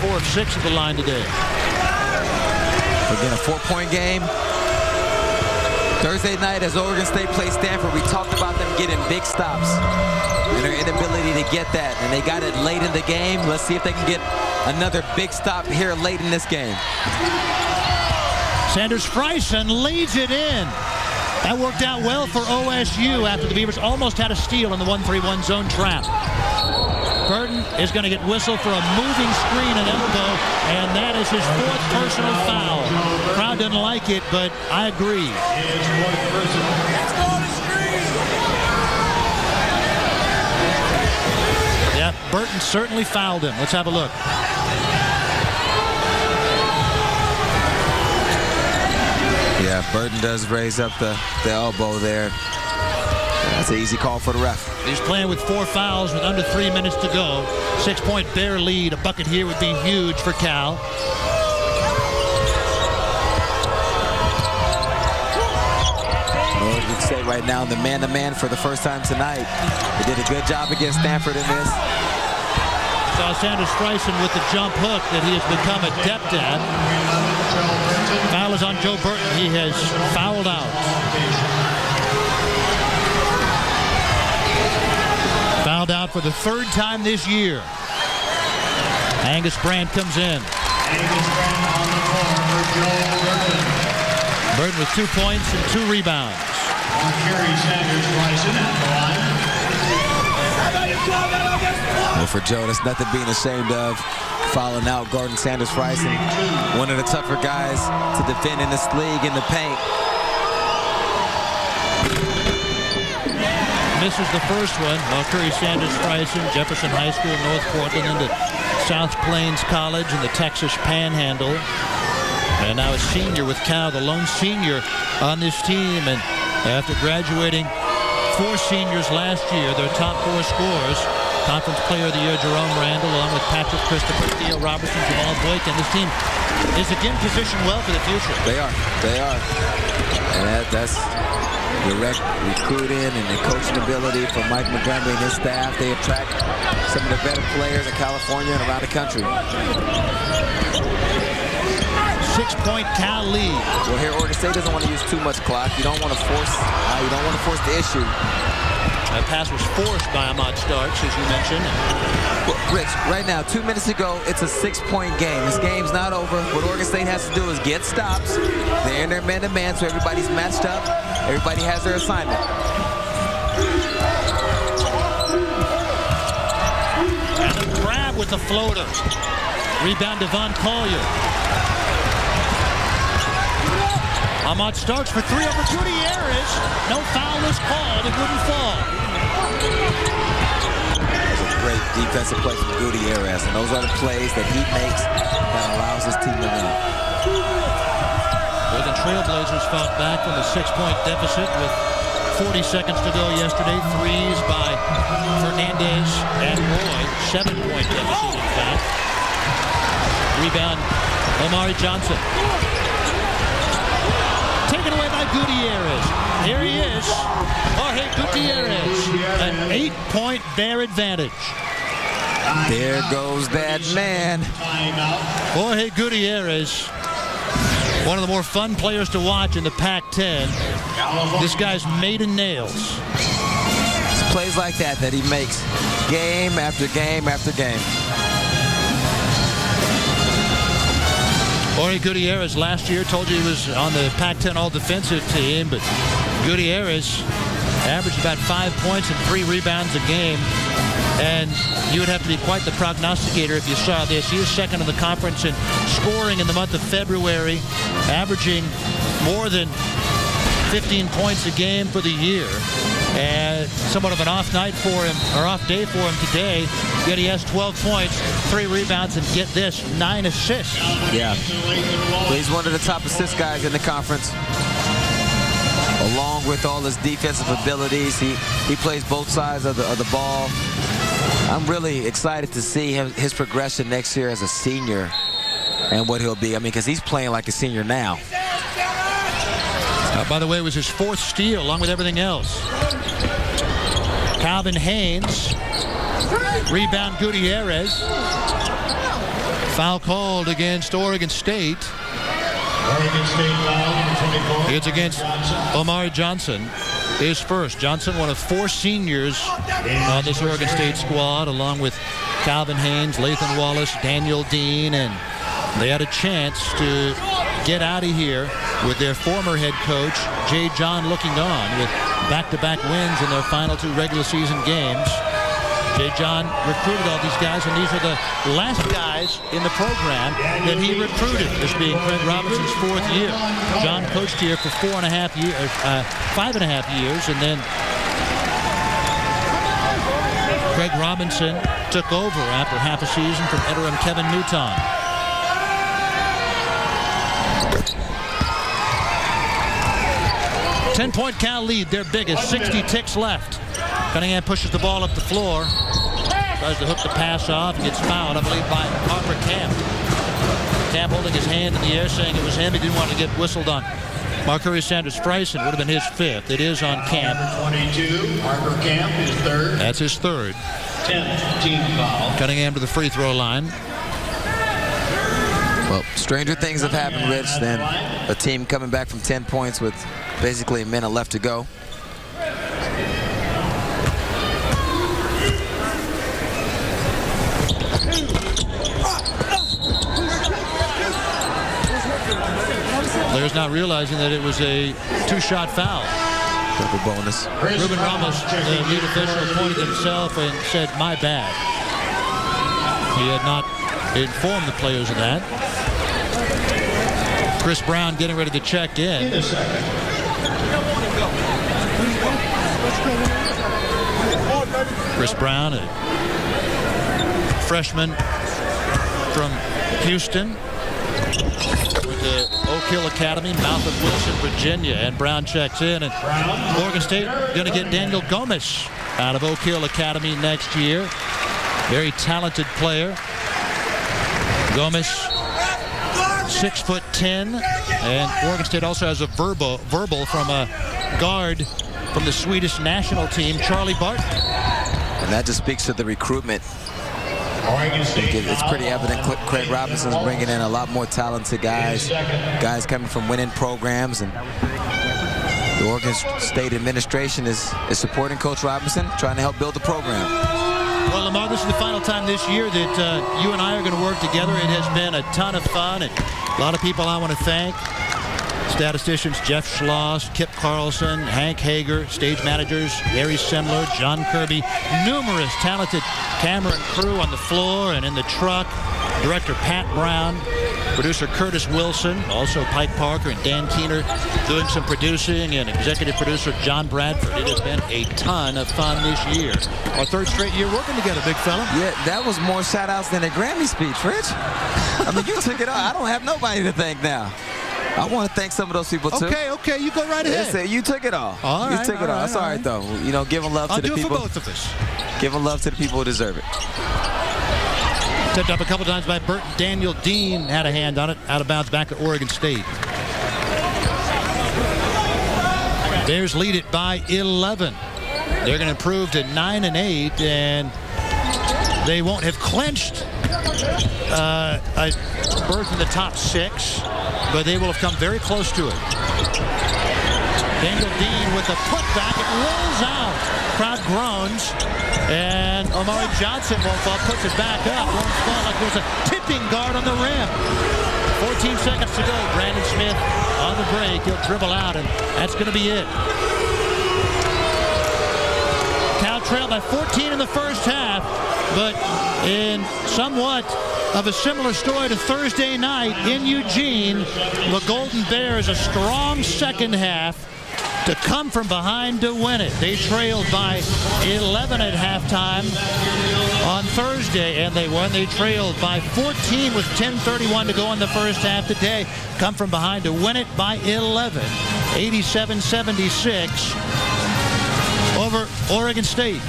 4 of 6 at the line today. Again, a 4-point game. Thursday night as Oregon State plays Stanford, we talked about them getting big stops and their inability to get that. And they got it late in the game. Let's see if they can get another big stop here late in this game. Sanders Friesen leads it in. That worked out well for OSU after the Beavers almost had a steal in the 1-3-1 zone trap. Burton is going to get whistled for a moving screen and elbow, and that is his 4th personal foul. Crowd doesn't like it, but I agree. Yeah, Burton certainly fouled him. Let's have a look. Yeah, Burton does raise up the elbow there. That's an easy call for the ref. He's playing with 4 fouls with under 3 minutes to go. 6-point Bear lead. A bucket here would be huge for Cal. Oregon State right now in the man-to-man for the first time tonight. They did a good job against Stanford in this. Saw Sanders Friesen with the jump hook that he has become adept at. Foul is on Joe Burton. He has fouled out. Fouled out for the 3rd time this year. Angus Brandt comes in. Angus Brandt on the floor for Joe Burton. Burton with 2 points and 2 rebounds. On carry, Sanders Friesen at the line. Well, for Joe, that's nothing being ashamed of. Fouling out Gordon Sanders Friesen, one of the tougher guys to defend in this league in the paint. Misses the first one. Well, Curry Sanders Friesen, Jefferson High School, North Portland, into South Plains College in the Texas Panhandle. And now a senior with Cal, the lone senior on this team. And after graduating 4 seniors last year, their top 4 scorers. Conference Player of the Year, Jerome Randall, along with Patrick Christopher, Theo Robertson, Jamal Boykin. This team is again positioned well for the future. They are. They are. And that's direct recruiting and the coaching ability from Mike Montgomery and his staff. They attract some of the better players in California and around the country. 6-point Cal lead. Well, here Oregon State doesn't want to use too much clock. You don't want to force. You don't want to force the issue. That pass was forced by Ahmad Starks, as you mentioned. Well, Rich, right now, 2 minutes ago, it's a 6-point game. This game's not over. What Oregon State has to do is get stops. They're in their man-to-man, so everybody's matched up. Everybody has their assignment. And a grab with the floater. Rebound Devon Collier. Ahmad Starks for 3 over Gutierrez. No foul was called. It wouldn't fall. That's a great defensive play from Gutierrez, and those are the plays that he makes that allows his team to win. Well, the Trailblazers fought back from a 6-point deficit with 40 seconds to go yesterday. Threes by Fernandez and Roy. 7-point deficit, in fact. Rebound, Omari Johnson. Taken away by Gutierrez. Here he is. Jorge Gutierrez. An 8-point Bear advantage. There goes that man. Jorge Gutierrez, one of the more fun players to watch in the Pac-10. This guy's made of nails. It's plays like that he makes game after game after game. Jorge Gutierrez last year, told you he was on the Pac-10 all-defensive team, but Gutierrez averaged about 5 points and 3 rebounds a game. And you would have to be quite the prognosticator if you saw this. He was second in the conference in scoring in the month of February, averaging more than 15 points a game for the year. And somewhat of an off night for him, or off day for him today. Yet he has 12 points, 3 rebounds, and get this, 9 assists. Yeah. Well, he's one of the top assist guys in the conference. Along with all his defensive abilities, he plays both sides of the ball. I'm really excited to see his progression next year as a senior and what he'll be. I mean, because he's playing like a senior now. By the way, it was his 4th steal, along with everything else. Calvin Haynes. Rebound Gutierrez. Foul called against Oregon State. Oregon State foul, number 24. It's against Omari Johnson. His first. Johnson, one of 4 seniors on this Oregon State squad, along with Calvin Haynes, Lathan Wallace, Daniel Dean, and they had a chance to get out of here with their former head coach, Jay John, looking on with back-to-back wins in their final 2 regular season games. Jay John recruited all these guys, and these are the last guys in the program that he recruited, this being Craig Robinson's 4th year. John coached here for 5.5 years, and then Craig Robinson took over after half a season from interim Kevin Newton. Ten-point Cal lead, their biggest, 60 ticks left. Cunningham pushes the ball up the floor, tries to hook the pass off, and gets fouled, I believe, by Harper Camp. Camp holding his hand in the air, saying it was him. He didn't want to get whistled on. Marcurius Sanders-Freisen would have been his 5th. It is on Camp. Number 22, Harper Camp, his 3rd. That's his 3rd. 10th team foul. Cunningham to the free throw line. Well, stranger things have happened, Rich, than a team coming back from 10 points with basically a minute left to go. Players not realizing that it was a 2-shot foul. Double bonus. Ruben Ramos, the lead official, pointed himself and said, "My bad." He had not informed the players of that. Chris Brown getting ready to check in. Chris Brown, a freshman from Houston, with the Oak Hill Academy, mouth of Wilson, Virginia. And Brown checks in, and Oregon State going to get Daniel Gomes out of Oak Hill Academy next year. Very talented player. Gomes, 6'10", and Oregon State also has a verbal from a guard from the Swedish national team, Charlie Barton. And that just speaks to the recruitment. Oregon State. It's pretty evident Craig Robinson's bringing in a lot more talented guys coming from winning programs, and the Oregon State administration is supporting Coach Robinson, trying to help build the program. Well, Lamar, this is the final time this year that you and I are going to work together. It has been a ton of fun, and a lot of people I want to thank. Statisticians Jeff Schloss, Kip Carlson, Hank Hager, stage managers Harry Semler, John Kirby, numerous talented camera and crew on the floor and in the truck, director Pat Brown, producer Curtis Wilson, also Pike Parker and Dan Keener doing some producing, and executive producer John Bradford. It has been a ton of fun this year. Our 3rd straight year working together, big fella. Yeah, that was more shout-outs than a Grammy speech, Rich. I mean, you took it all. I don't have nobody to thank now. I want to thank some of those people, too. Okay, you go right ahead. You took it all. All you right, took it all. That's all right, though. You know, giving love to the people. I'll do it for both of us. Giving love to the people who deserve it. Stepped up a couple times by Burton. Daniel Dean had a hand on it. Out of bounds back at Oregon State. Bears lead it by 11. They're going to improve to 9-8, and they won't have clinched a berth in the top 6, but they will have come very close to it. Daniel Dean with a putback. It rolls out. Crowd groans. And Omari Johnson won't fall. Puts it back up. Won't fall like there's a tipping guard on the rim. 14 seconds to go. Brandon Smith on the break. He'll dribble out, and that's going to be it. Cal trailed by 14 in the first half, but in somewhat of a similar story to Thursday night in Eugene, the Golden Bears a strong second half to come from behind to win it. They trailed by 11 at halftime on Thursday, and they won. They trailed by 14 with 10:31 to go in the first half today. Come from behind to win it by 11, 87-76 over Oregon State.